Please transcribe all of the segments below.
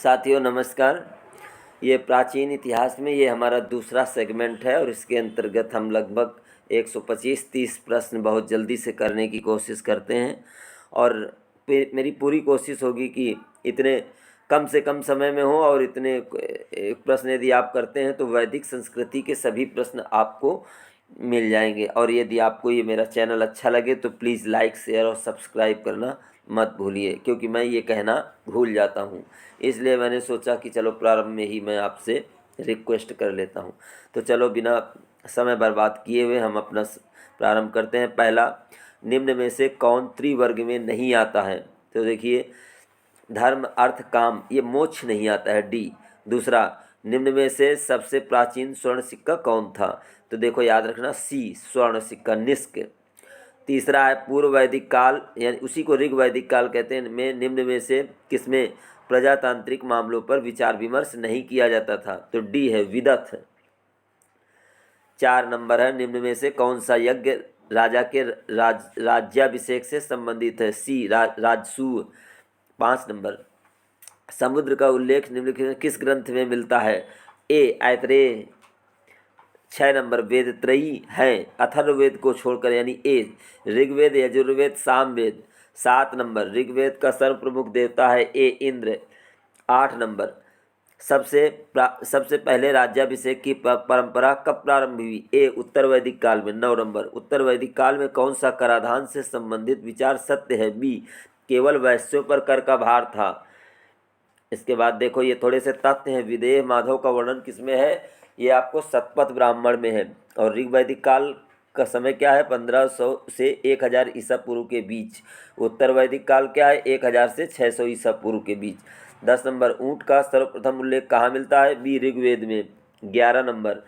साथियों नमस्कार। ये प्राचीन इतिहास में ये हमारा दूसरा सेगमेंट है और इसके अंतर्गत हम लगभग 125-30 प्रश्न बहुत जल्दी से करने की कोशिश करते हैं और मेरी पूरी कोशिश होगी कि इतने कम से कम समय में हो और इतने प्रश्न यदि आप करते हैं तो वैदिक संस्कृति के सभी प्रश्न आपको मिल जाएंगे। और यदि आपको ये मेरा चैनल अच्छा लगे तो प्लीज़ लाइक शेयर और सब्सक्राइब करना मत भूलिए, क्योंकि मैं ये कहना भूल जाता हूँ। इसलिए मैंने सोचा कि चलो प्रारंभ में ही मैं आपसे रिक्वेस्ट कर लेता हूँ। तो चलो बिना समय बर्बाद किए हुए हम अपना प्रारंभ करते हैं। पहला, निम्न में से कौन त्रिवर्ग में नहीं आता है? तो देखिए, धर्म अर्थ काम, ये मोक्ष नहीं आता है, डी। दूसरा, निम्न में से सबसे प्राचीन स्वर्ण सिक्का कौन था? तो देखो याद रखना, सी स्वर्ण सिक्का, निष्क। तीसरा है पूर्व वैदिक काल, यानी उसी को ऋग वैदिक काल कहते हैं, में निम्न में से किसमें प्रजातांत्रिक मामलों पर विचार विमर्श नहीं किया जाता था? तो डी है विदथ। 4 नंबर है, निम्न में से कौन सा यज्ञ राजा के राज्याभिषेक से संबंधित है? सी राजसूय। 5 नंबर, समुद्र का उल्लेख निम्नलिखित में किस ग्रंथ में मिलता है? ए ऐतरेय। 6 नंबर, वेद त्रयी हैं अथर्ववेद को छोड़कर, यानी ए ऋग्वेद, यजुर्वेद, सामवेद। 7 नंबर, ऋग्वेद का सर्वप्रमुख देवता है ए इंद्र। 8 नंबर, सबसे पहले राज्याभिषेक की परंपरा कब प्रारंभ हुई? ए उत्तर वैदिक काल में। 9 नंबर, उत्तर वैदिक काल में कौन सा कराधान से संबंधित विचार सत्य है? बी केवल वैश्यों पर कर का भार था। इसके बाद देखो ये थोड़े से तथ्य हैं। विदेह माधव का वर्णन किसमें है? ये आपको शतपथ ब्राह्मण में है। और ऋग वैदिक काल का समय क्या है? 1500 से 1000 ईसा पूर्व के बीच। उत्तर वैदिक काल क्या है? 1000 से 600 ईसा पूर्व के बीच। 10 नंबर, ऊँट का सर्वप्रथम उल्लेख कहाँ मिलता है? बी ऋग्वेद में। 11 नंबर,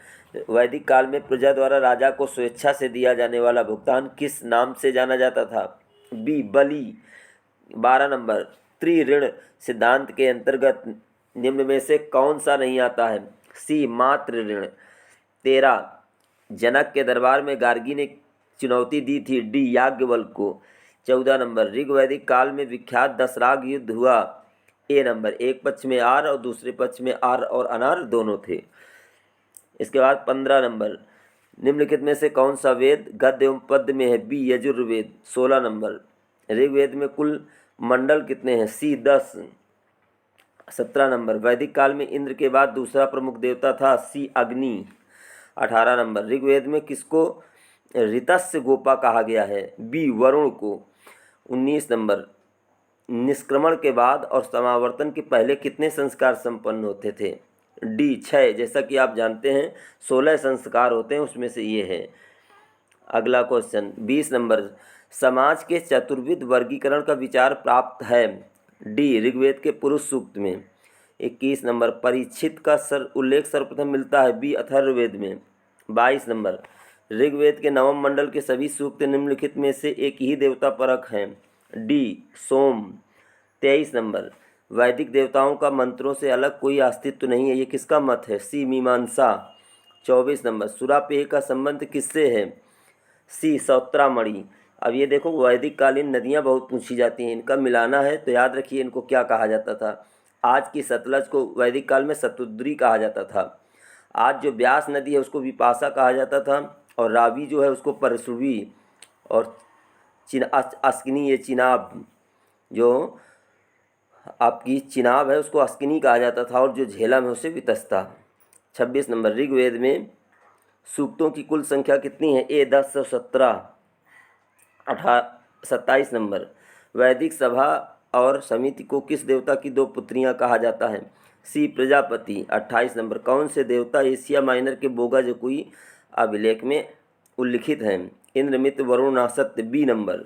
वैदिक काल में प्रजा द्वारा राजा को स्वेच्छा से दिया जाने वाला भुगतान किस नाम से जाना जाता था? बी बलि। 12 नंबर, त्रिऋण सिद्धांत के अंतर्गत निम्न में से कौन सा नहीं आता है? सी मात्र ऋण। 13, जनक के दरबार में गार्गी ने चुनौती दी थी? डी याज्ञवल्क्य को। 14 नंबर, ऋग वैदिक काल में विख्यात दशराग युद्ध हुआ? ए नंबर, एक पक्ष में आर और दूसरे पक्ष में आर और अनार दोनों थे। इसके बाद 15 नंबर, निम्नलिखित में से कौन सा वेद गद्य एवं पद्य में है? बी यजुर्वेद। 16 नंबर, ऋग्वेद में कुल मंडल कितने हैं? सी 10। 17 नंबर, वैदिक काल में इंद्र के बाद दूसरा प्रमुख देवता था? सी अग्नि। 18 नंबर, ऋग्वेद में किसको ऋतस्य गोपा कहा गया है? बी वरुण को। 19 नंबर, निष्क्रमण के बाद और समावर्तन के पहले कितने संस्कार संपन्न होते थे? डी 6। जैसा कि आप जानते हैं 16 संस्कार होते हैं, उसमें से ये है। अगला क्वेश्चन 20 नंबर, समाज के चतुर्विध वर्गीकरण का विचार प्राप्त है? डी ऋग्वेद के पुरुष सूक्त में। 21 नंबर, परीक्षित का उल्लेख सर्वप्रथम मिलता है? बी अथर्ववेद में। 22 नंबर, ऋग्वेद के नवम मंडल के सभी सूक्त निम्नलिखित में से एक ही देवता परक हैं? डी सोम। 23 नंबर, वैदिक देवताओं का मंत्रों से अलग कोई अस्तित्व नहीं है, ये किसका मत है? सी मीमांसा। 24 नंबर, सुरापेय का संबंध किससे है? सी सौत्रामणि। अब ये देखो, वैदिक कालीन नदियाँ बहुत पूछी जाती हैं, इनका मिलाना है तो याद रखिए इनको क्या कहा जाता था। आज की सतलज को वैदिक काल में सतुद्री कहा जाता था। आज जो ब्यास नदी है उसको विपाशा कहा जाता था, और रावी जो है उसको परशुवी, और अस्किनी, ये चिनाब जो आपकी चिनाब है उसको अस्किनी कहा जाता था, और जो झेलम है उसे वितस्ता। 26 नंबर, ऋग्वेद में सूक्तों की कुल संख्या कितनी है? ए 10 और 17। 27 नंबर, वैदिक सभा और समिति को किस देवता की 2 पुत्रियां कहा जाता है? सी प्रजापति। 28 नंबर, कौन से देवता एशिया माइनर के बोगा जकुई अभिलेख में उल्लिखित हैं? Indramitra, Varuna, Nasatya. B number.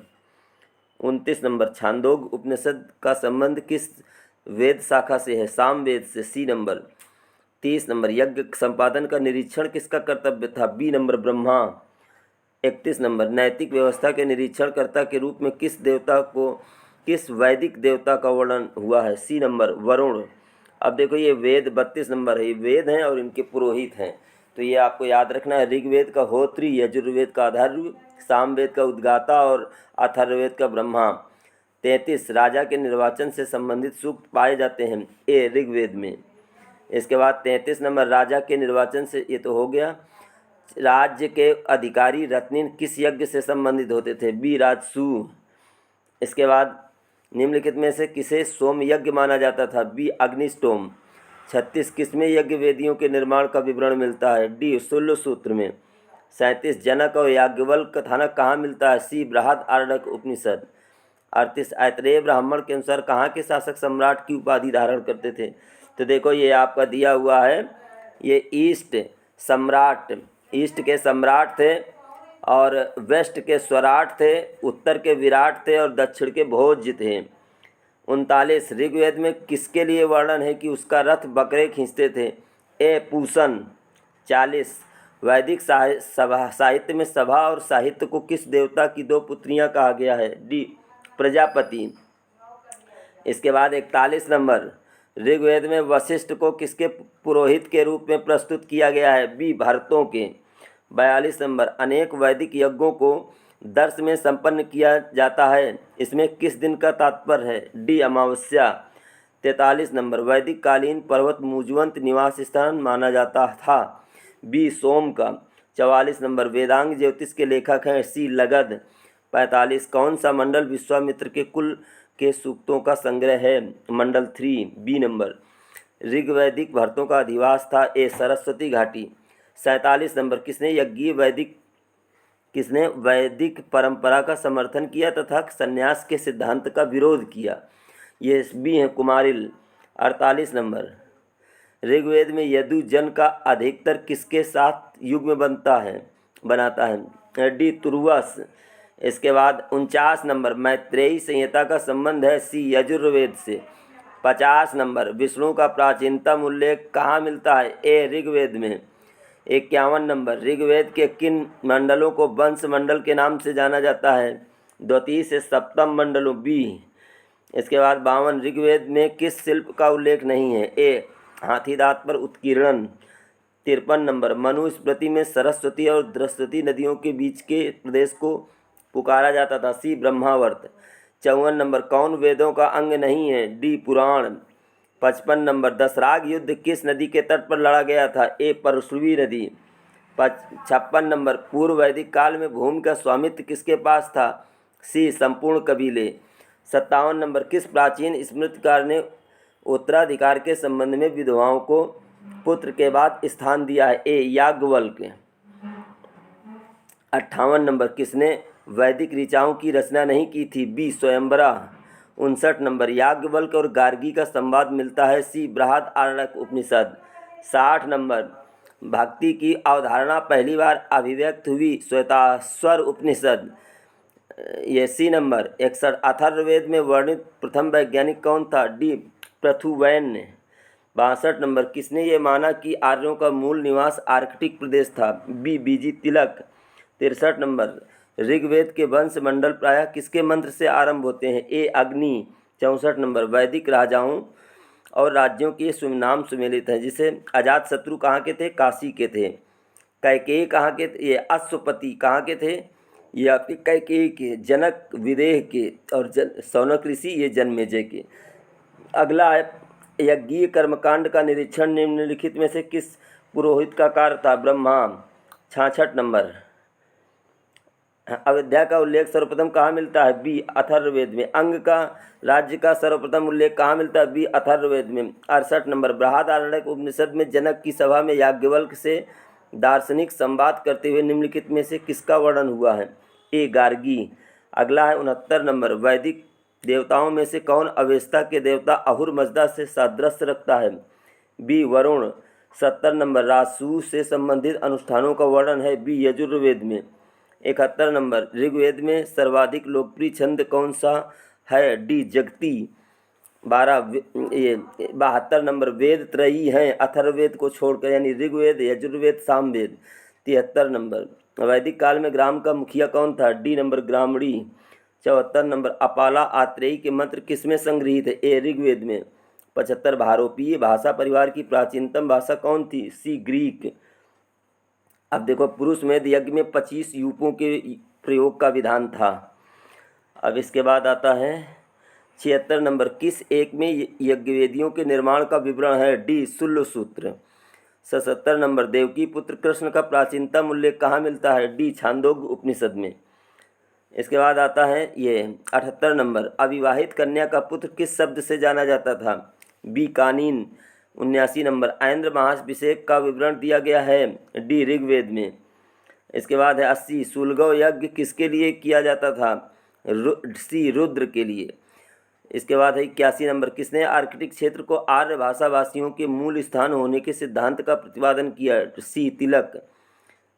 29 number, Chandogya Upanishad का संबंध किस वेद शाखा से है? सामवेद से। सी नंबर। 30 नंबर, यज्ञ संपादन का निरीक्षण किसका कर्तव्य था? B number, Brahma. 31 नंबर, नैतिक व्यवस्था के निरीक्षणकर्ता के रूप में किस वैदिक देवता का वर्णन हुआ है? C number, Varun. अब देखो ये वेद 32 नंबर है, ये वेद हैं और इनके पुरोहित हैं, तो ये आपको याद रखना है। ऋग्वेद का होत्री, यजुर्वेद का अथर्व, सामवेद का उद्गाता और अथर्ववेद का ब्रह्मा। 33 राजा के निर्वाचन से संबंधित सूक्त पाए जाते हैं? ए ऋग्वेद में। इसके बाद 33 नंबर राजा के निर्वाचन से, ये तो हो गया। राज्य के अधिकारी रत्निन किस यज्ञ से संबंधित होते थे? बी राजसूय। इसके बाद निम्नलिखित में से किसे सोम यज्ञ माना जाता था? बी अग्निष्टोम। 36 किसमें यज्ञ वेदियों के निर्माण का विवरण मिलता है? डी शूल्य सूत्र में। 37 जनक और याज्ञवल्क्य कथानक कहाँ मिलता है? सी बृहदारण्यक उपनिषद। 38 ऐतरेय ब्राह्मण के अनुसार कहाँ के शासक सम्राट की उपाधि धारण करते थे? तो देखो ये आपका दिया हुआ है, ये ईस्ट के सम्राट थे और वेस्ट के स्वराट थे, उत्तर के विराट थे और दक्षिण के भोज थे। 39 ऋग्वेद में किसके लिए वर्णन है कि उसका रथ बकरे खींचते थे? ए पूषण। 40 वैदिक साहित्य में सभा और साहित्य को किस देवता की दो पुत्रियां कहा गया है? डी प्रजापति। इसके बाद 41 नंबर ऋग्वेद में वशिष्ठ को किसके पुरोहित के रूप में प्रस्तुत किया गया है? बी भरतों के। 42 नंबर अनेक वैदिक यज्ञों को दर्श में संपन्न किया जाता है, इसमें किस दिन का तात्पर्य है? डी अमावस्या। 43 नंबर वैदिक कालीन पर्वत मुजवंत निवास स्थान माना जाता था? बी सोम का। 44 नंबर वेदांग ज्योतिष के लेखक हैं? सी लगध। 45 कौन सा मंडल विश्वामित्र के कुल के सूक्तों का संग्रह है? मंडल 3 बी नंबर। ऋग्वैदिक भरतों का अधिवास था? ए सरस्वती घाटी। 47 नंबर किसने वैदिक परंपरा का समर्थन किया तथा संन्यास के सिद्धांत का विरोध किया? ये बी है कुमारिल। 48 नंबर ऋग्वेद में यदु जन का अधिकतर किसके साथ युग्म बनाता है? डी तुर्वस। इसके बाद 49 नंबर मैत्रेयी संहिता का संबंध है? सी यजुर्वेद से। 50 नंबर विष्णु का प्राचीनतम उल्लेख कहाँ मिलता है? ए ऋग्वेद में। 51 नंबर ऋग्वेद के किन मंडलों को वंश मंडल के नाम से जाना जाता है? द्वितीय से सप्तम मंडलों। बी। इसके बाद 52 ऋग्वेद में किस शिल्प का उल्लेख नहीं है? ए हाथी दांत पर उत्कीर्णन। 53 नंबर मनुस्मृति में सरस्वती और द्रस्वती नदियों के बीच के प्रदेश को पुकारा जाता था? सी ब्रह्मावर्त। 54 नंबर कौन वेदों का अंग नहीं है? डी पुराण। 55 नंबर दशराग युद्ध किस नदी के तट पर लड़ा गया था? ए परशुवी नदी। 56 नंबर पूर्व वैदिक काल में भूमि का स्वामित्व किसके पास था? सी संपूर्ण कबीले। 57 नंबर किस प्राचीन स्मृतिकार ने उत्तराधिकार के संबंध में विधवाओं को पुत्र के बाद स्थान दिया है? ए याज्ञवल्क्य। 58 नंबर किसने वैदिक ऋचाओं की रचना नहीं की थी? बी स्वयंवरा। 59 नंबर याज्ञवल्क्य और गार्गी का संवाद मिलता है? सी बृहदारण्यक उपनिषद। 60 नंबर भक्ति की अवधारणा पहली बार अभिव्यक्त हुई? श्वेताश्वर उपनिषद। ये सी नंबर। 61 अथर्ववेद में वर्णित प्रथम वैज्ञानिक कौन था? डी पृथुवैन। 62 नंबर किसने ये माना कि आर्यों का मूल निवास आर्कटिक प्रदेश था? बी बीजी तिलक। 63 नंबर ऋग्वेद के वंश मंडल प्रायः किसके मंत्र से आरंभ होते हैं? ए अग्नि। 64 नंबर वैदिक राजाओं और राज्यों के नाम सुमेलित हैं, जिसे अजातशत्रु कहाँ के थे? काशी के थे। कैकेयी कहाँ के थे? ये अश्वपति कहाँ के थे? ये आपके कैकेयी के। जनक विदेह के और शौनक ऋषि ये जन्मेजय के। अगला है यज्ञीय कर्मकांड का निरीक्षण निम्नलिखित में से किस पुरोहित का कार्य था? ब्रह्मा। 66 नंबर अयोध्या का उल्लेख सर्वप्रथम कहाँ मिलता है? बी अथर्ववेद में। अंग का राज्य का सर्वप्रथम उल्लेख कहाँ मिलता है? बी अथर्ववेद में। 68 नंबर बृहदारण्यक उपनिषद में जनक की सभा में याज्ञवल्क्य से दार्शनिक संवाद करते हुए निम्नलिखित में से किसका वर्णन हुआ है? ए गार्गी। अगला है 69 नंबर वैदिक देवताओं में से कौन अवेस्ता के देवता अहुरमज़दा से सादृश्य रखता है? बी वरुण। 70 नंबर राजसूय से संबंधित अनुष्ठानों का वर्णन है? बी यजुर्वेद में। 71 नंबर ऋग्वेद में सर्वाधिक लोकप्रिय छंद कौन सा है? डी जगती। 72 नंबर वेद त्रयी हैं अथर्ववेद को छोड़कर, यानी ऋग्वेद यजुर्वेद सामवेद। 73 नंबर वैदिक काल में ग्राम का मुखिया कौन था? डी नंबर ग्रामणी। 74 नंबर अपाला आत्रेयी के मंत्र किसमें संग्रहित है? ए ऋग्वेद में। 75 भारोपीय भाषा परिवार की प्राचीनतम भाषा कौन थी? सी ग्रीक। अब देखो पुरुष में यज्ञ में 25 यूपों के प्रयोग का विधान था। अब इसके बाद आता है 76 नंबर, किस एक में यज्ञवेदियों के निर्माण का विवरण है? डी शुल्ब सूत्र। 77 नंबर, देवकी पुत्र कृष्ण का प्राचीनतम उल्लेख कहाँ मिलता है? डी छांदोग्य उपनिषद में। इसके बाद आता है ये 78 नंबर, अविवाहित कन्या का पुत्र किस शब्द से जाना जाता था? बी कानीन। 79 नंबर, ऐन्द्र महाभिषेक का विवरण दिया गया है? डी ऋग्वेद में। इसके बाद है 80, सूलगव यज्ञ किसके लिए किया जाता था? सी रुद्र के लिए। इसके बाद है 81 नंबर, किसने आर्कटिक क्षेत्र को आर्य भाषाभाषियों के मूल स्थान होने के सिद्धांत का प्रतिपादन किया? सी तिलक।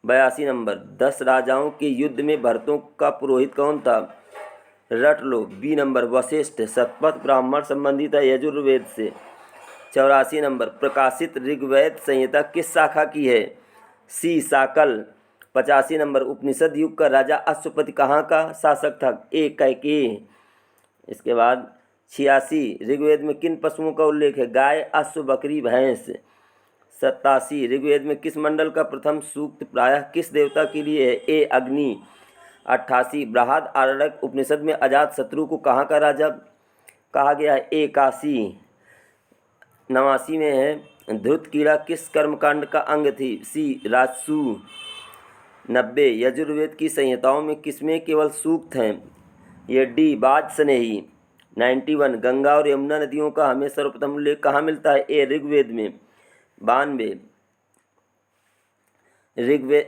82 नंबर, 10 राजाओं के युद्ध में भरतों का पुरोहित कौन था? रट लो। B number, Vashishtha. शतपथ ब्राह्मण संबंधी था यजुर्वेद से। 84 नंबर, प्रकाशित ऋग्वेद संहिता किस शाखा की है? सी शाकल। 85 नंबर, उपनिषद युग का राजा अश्वपति कहाँ का शासक था? ए कैकेयी। इसके बाद 86, ऋग्वेद में किन पशुओं का उल्लेख है? गाय, अश्व, बकरी, भैंस। 87, ऋग्वेद में किस मंडल का प्रथम सूक्त प्रायः किस देवता के लिए है? ए अग्नि। 88, बृहद आरण्यक उपनिषद में अजात शत्रु को कहाँ का राजा कहा गया है? ए काशी। 89 में है, ध्रुत कीड़ा किस कर्मकांड का अंग थी? सी राजसू। 90, यजुर्वेद की संहिताओं में किसमें केवल सूक्त हैं? ये डी बाज स्नेही। 91, गंगा और यमुना नदियों का हमें सर्वप्रथम उल्लेख कहाँ मिलता है? ए ऋग्वेद में। 92,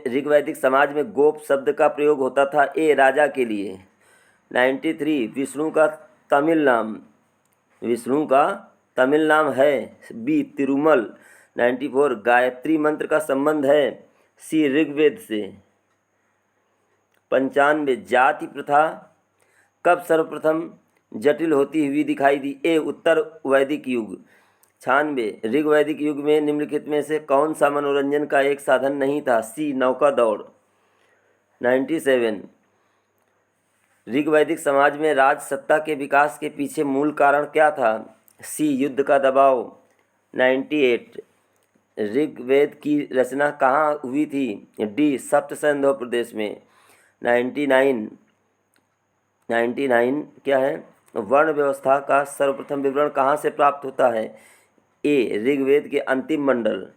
ऋग्वैदिक समाज में गोप शब्द का प्रयोग होता था? ए राजा के लिए। 93, विष्णु का तमिल नाम है? बी तिरुमल। 94, गायत्री मंत्र का संबंध है? सी ऋग्वेद से। 95, जाति प्रथा कब सर्वप्रथम जटिल होती हुई दिखाई दी? ए उत्तर वैदिक युग। 96, ऋग्वैदिक युग में निम्नलिखित में से कौन सा मनोरंजन का एक साधन नहीं था? सी नौका दौड़। 97, ऋग्वैदिक समाज में राज सत्ता के विकास के पीछे मूल कारण क्या था? सी युद्ध का दबाव। 98, ऋग्वेद की रचना कहाँ हुई थी? डी सप्त सिंधु प्रदेश में। 99 क्या है? वर्ण व्यवस्था का सर्वप्रथम विवरण कहाँ से प्राप्त होता है? ए ऋग्वेद के अंतिम मंडल।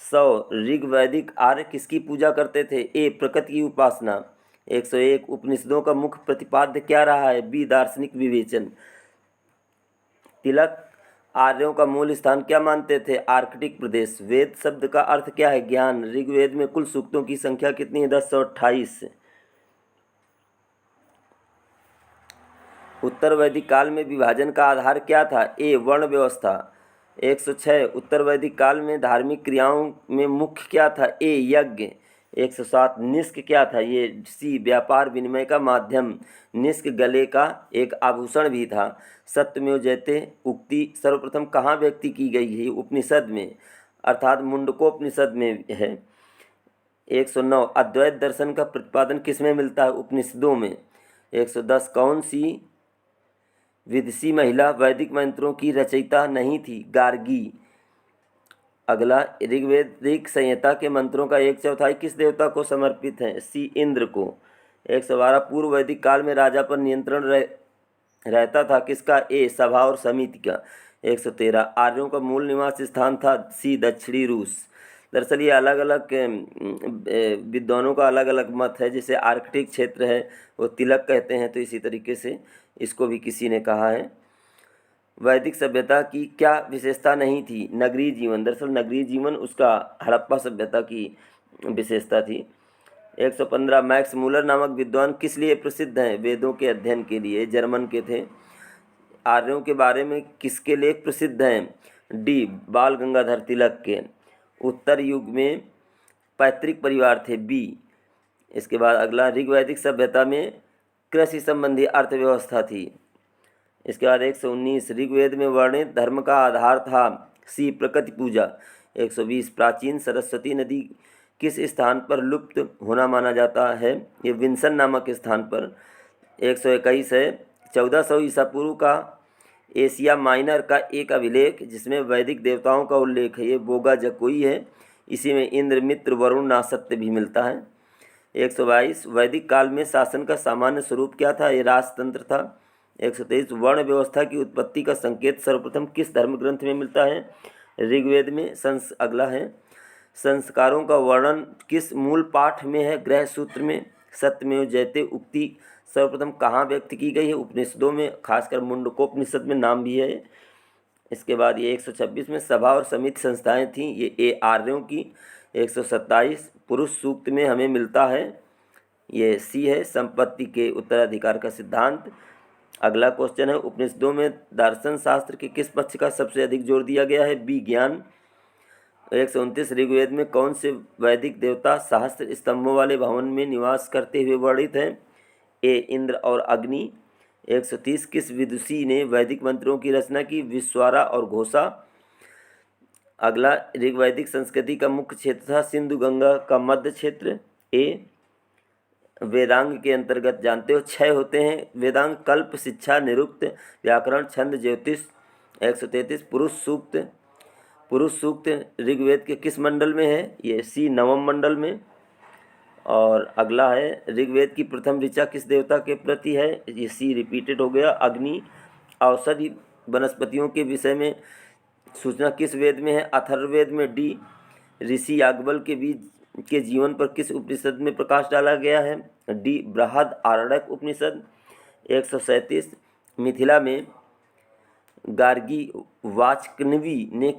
100, ऋग्वैदिक आर्य किसकी पूजा करते थे? ए प्रकृति की उपासना। 101, उपनिषदों का मुख्य प्रतिपाद्य क्या रहा है? बी दार्शनिक विवेचन। तिलक आर्यों का मूल स्थान क्या मानते थे? आर्कटिक प्रदेश। वेद शब्द का अर्थ क्या है? ज्ञान। ऋग्वेद में कुल सूक्तों की संख्या कितनी है? 1028। उत्तर वैदिक काल में विभाजन का आधार क्या था? ए वर्ण व्यवस्था। 106, उत्तर वैदिक काल में धार्मिक क्रियाओं में मुख्य क्या था? ए यज्ञ। 107, निष्क क्या था? ये सी व्यापार विनिमय का माध्यम। निष्क गले का एक आभूषण भी था। सत्यमेव जयते उक्ति सर्वप्रथम कहाँ व्यक्ति की गई है? उपनिषद में, अर्थात मुंडकोपनिषद में है। 109, अद्वैत दर्शन का प्रतिपादन किसमें मिलता है? उपनिषदों में। 110, कौन सी विदुषी महिला वैदिक मंत्रों की रचयिता नहीं थी? गार्गी। अगला, ऋग्वेदिक संहिता के मंत्रों का 1/4 किस देवता को समर्पित है? सी इंद्र को। 112, पूर्व वैदिक काल में राजा पर नियंत्रण रहता था किसका? ए सभा और समिति का। 113, आर्यों का मूल निवास स्थान था? सी दक्षिणी रूस। दरअसल ये अलग अलग विद्वानों का अलग अलग मत है। जैसे आर्कटिक क्षेत्र है वो तिलक कहते हैं, तो इसी तरीके से इसको भी किसी ने कहा है। वैदिक सभ्यता की क्या विशेषता नहीं थी? नगरीय जीवन। दरअसल नगरीय जीवन उसका हड़प्पा सभ्यता की विशेषता थी। 115, मैक्स मूलर नामक विद्वान किस लिए प्रसिद्ध हैं? वेदों के अध्ययन के लिए। जर्मन के थे। आर्यों के बारे में किसके लेख प्रसिद्ध हैं? डी बाल गंगाधर तिलक के। उत्तर युग में पैतृक परिवार थे। बी। इसके बाद अगला, ऋग्वैदिक सभ्यता में कृषि संबंधी अर्थव्यवस्था थी। इसके बाद 119, ऋग्वेद में वर्णित धर्म का आधार था? सी प्रकृति पूजा। 120, प्राचीन सरस्वती नदी किस स्थान पर लुप्त होना माना जाता है? ये विंसन नामक स्थान पर। 121 है, 1400 ईसा पूर्व का एशिया माइनर का एक अभिलेख जिसमें वैदिक देवताओं का उल्लेख है, ये बोगा जकोई है। इसी में इंद्र, मित्र, वरुण, नासत्य भी मिलता है। 122, वैदिक काल में शासन का सामान्य स्वरूप क्या था? ये राजतंत्र था। 123 वर्ण व्यवस्था की उत्पत्ति का संकेत सर्वप्रथम किस धर्म ग्रंथ में मिलता है? ऋग्वेद में। अगला है संस्कारों का वर्णन किस मूल पाठ में है? गृह सूत्र में। सत्यमेव जयते उक्ति सर्वप्रथम कहाँ व्यक्त की गई है? उपनिषदों में, खासकर मुंडकोपनिषद में नाम भी है। इसके बाद ये 126 में सभा और समिति संस्थाएं थीं, ये आर्यों की। 127 पुरुष सूक्त में हमें मिलता है, ये सी है, संपत्ति के उत्तराधिकार का सिद्धांत। अगला क्वेश्चन है उपनिषदों में दर्शन शास्त्र के किस पक्ष का सबसे अधिक जोर दिया गया है? बी ज्ञान। 129 ऋग्वेद में कौन से वैदिक देवता सहस्त्र स्तंभों वाले भवन में निवास करते हुए वर्णित हैं? ए इंद्र और अग्नि। 130 किस विदुषी ने वैदिक मंत्रों की रचना की? विश्वारा और घोषा। अगला ऋग्वैदिक संस्कृति का मुख्य क्षेत्र था सिंधु गंगा का मध्य क्षेत्र। ए वेदांग के अंतर्गत जानते हो 6 होते हैं वेदांग: कल्प, शिक्षा, निरुक्त, व्याकरण, छंद, ज्योतिष। 133 पुरुष सूक्त ऋग्वेद के किस मंडल में है? ये सी नवम मंडल में। और अगला है ऋग्वेद की प्रथम ऋचा किस देवता के प्रति है? ये सी रिपीटेड हो गया, अग्नि। औषधि वनस्पतियों के विषय में सूचना किस वेद में है? अथर्ववेद में। डी ऋषि याज्ञवल्क्य के बीज के जीवन पर किस उपनिषद में प्रकाश डाला गया है? डी बृहद आरण्यक उपनिषद। 137 मिथिला में गार्गी वाचकन्वी ने,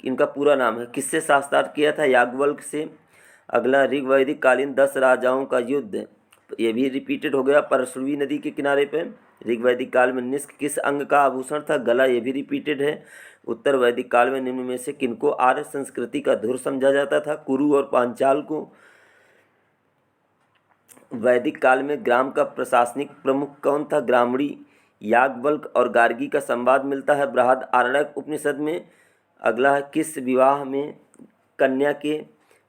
इनका पूरा नाम है, किससे शास्त्रार्थ किया था? याज्ञवल्क्य से। अगला ऋग्वैदिक कालीन 10 राजाओं का युद्ध, ये भी रिपीटेड हो गया, परशुवी नदी के किनारे पे। ऋग्वैदिक काल में निष्क किस अंग का आभूषण था? गला, ये भी रिपीटेड है। उत्तर वैदिक काल में निम्न में से किनको आर्य संस्कृति का धुर समझा जाता था? कुरु और पांचाल को। वैदिक काल में ग्राम का प्रशासनिक प्रमुख कौन था? ग्रामणी। याज्ञवल्क्य और गार्गी का संवाद मिलता है बृहद आरण्यक उपनिषद में। अगला है किस विवाह में कन्या के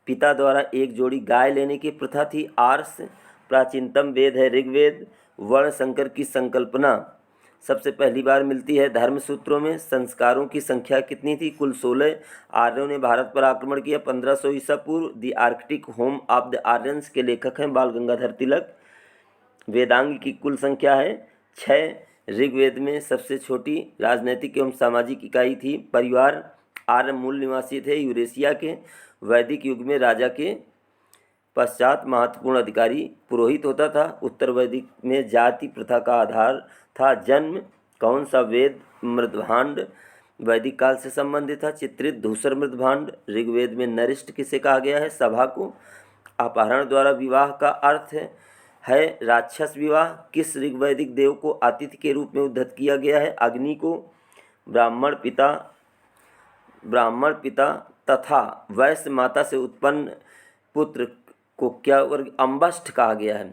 पिता द्वारा एक जोड़ी गाय लेने की प्रथा थी? आर्ष। प्राचीनतम वेद है ऋग्वेद। वर्ण संकर की संकल्पना सबसे पहली बार मिलती है धर्म सूत्रों में। संस्कारों की संख्या कितनी थी? कुल 16। आर्यों ने भारत पर आक्रमण किया 1500 ईसा पूर्व। The Arctic home of the Aryans के लेखक हैं बाल गंगाधर तिलक। वेदांग की कुल संख्या है 6। ऋग्वेद में सबसे छोटी राजनैतिक एवं सामाजिक इकाई थी परिवार। आर्य मूल निवासी थे यूरेशिया के। वैदिक युग में राजा के पश्चात महत्वपूर्ण अधिकारी पुरोहित होता था। उत्तर वैदिक में जाति प्रथा का आधार था जन्म। कौन सा वेद मृदभांड वैदिक काल से संबंधित था? चित्रित धूसर मृदभांड। ऋग्वेद में नरिष्ठ किसे कहा गया है? सभा को। अपहरण द्वारा विवाह का अर्थ है राक्षस विवाह। किस ऋग्वैदिक देव को अतिथि के रूप में उद्धत किया गया है? अग्नि को। ब्राह्मण पिता तथा वैश्य माता से उत्पन्न पुत्र को क्या वर्ग? अम्बष्ठ कहा गया है।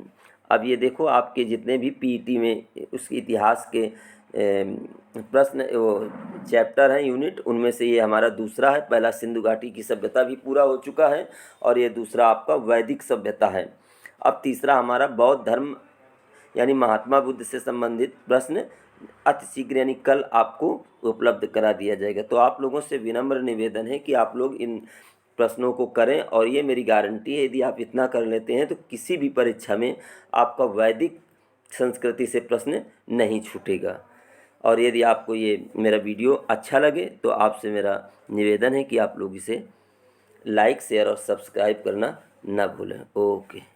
अब ये देखो आपके जितने भी पीईटी में उसके इतिहास के प्रश्न वो चैप्टर हैं, यूनिट, उनमें से ये हमारा दूसरा है। पहला सिंधु घाटी की सभ्यता भी पूरा हो चुका है और ये दूसरा आपका वैदिक सभ्यता है। अब तीसरा हमारा बौद्ध धर्म यानी महात्मा बुद्ध से संबंधित प्रश्न अतिशीघ्र यानी कल आपको उपलब्ध करा दिया जाएगा। तो आप लोगों से विनम्र निवेदन है कि आप लोग इन प्रश्नों को करें और ये मेरी गारंटी है यदि आप इतना कर लेते हैं तो किसी भी परीक्षा में आपका वैदिक संस्कृति से प्रश्न नहीं छूटेगा। और यदि आपको ये मेरा वीडियो अच्छा लगे तो आपसे मेरा निवेदन है कि आप लोग इसे लाइक, शेयर और सब्सक्राइब करना ना भूलें। ओके।